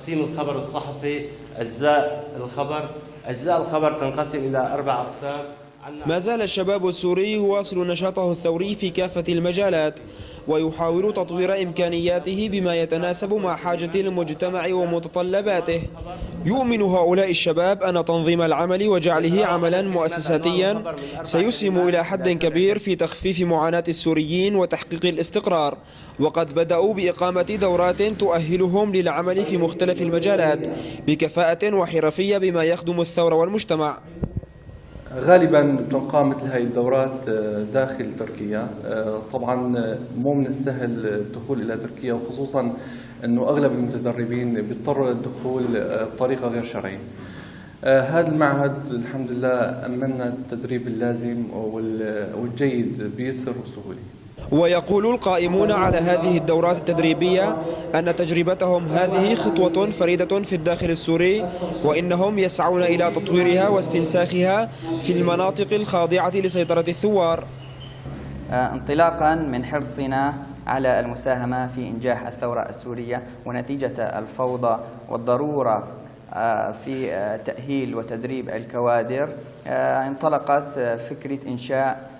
تقسيم الخبر الصحفي. أجزاء الخبر تنقسم إلى 4 أقسام. ما زال الشباب السوري يواصل نشاطه الثوري في كافة المجالات، ويحاول تطوير إمكانياته بما يتناسب مع حاجة المجتمع ومتطلباته. يؤمن هؤلاء الشباب أن تنظيم العمل وجعله عملا مؤسساتيا سيسهم إلى حد كبير في تخفيف معاناة السوريين وتحقيق الاستقرار، وقد بدأوا بإقامة دورات تؤهلهم للعمل في مختلف المجالات بكفاءة وحرفية بما يخدم الثورة والمجتمع. غالبا بتنقام مثل هاي الدورات داخل تركيا. طبعا مو من السهل الدخول الى تركيا، وخصوصا انه اغلب المتدربين بيضطروا للدخول بطريقه غير شرعيه. هذا المعهد الحمد لله امنا التدريب اللازم والجيد بيسر وسهوله. ويقول القائمون على هذه الدورات التدريبية أن تجربتهم هذه خطوة فريدة في الداخل السوري، وإنهم يسعون إلى تطويرها واستنساخها في المناطق الخاضعة لسيطرة الثوار. انطلاقا من حرصنا على المساهمة في إنجاح الثورة السورية ونتيجة الفوضى والضرورة في تأهيل وتدريب الكوادر، انطلقت فكرة إنشاء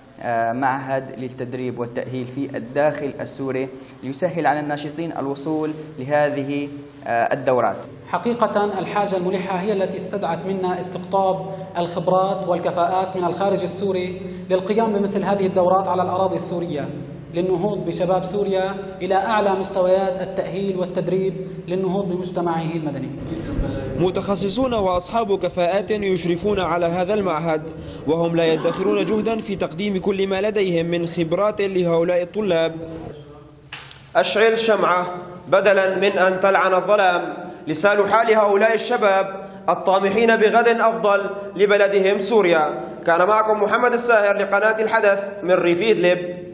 معهد للتدريب والتأهيل في الداخل السوري ليسهل على الناشطين الوصول لهذه الدورات. حقيقة الحاجة الملحة هي التي استدعت منا استقطاب الخبرات والكفاءات من الخارج السوري للقيام بمثل هذه الدورات على الأراضي السورية، للنهوض بشباب سوريا إلى أعلى مستويات التأهيل والتدريب للنهوض بمجتمعه المدني. متخصصون وأصحاب كفاءات يشرفون على هذا المعهد، وهم لا يدخرون جهدا في تقديم كل ما لديهم من خبرات لهؤلاء الطلاب. أشعل شمعة بدلا من أن تلعن الظلام، لسان حال هؤلاء الشباب الطامحين بغد أفضل لبلدهم سوريا. كان معكم محمد الساهر لقناة الحدث من ريف إدلب.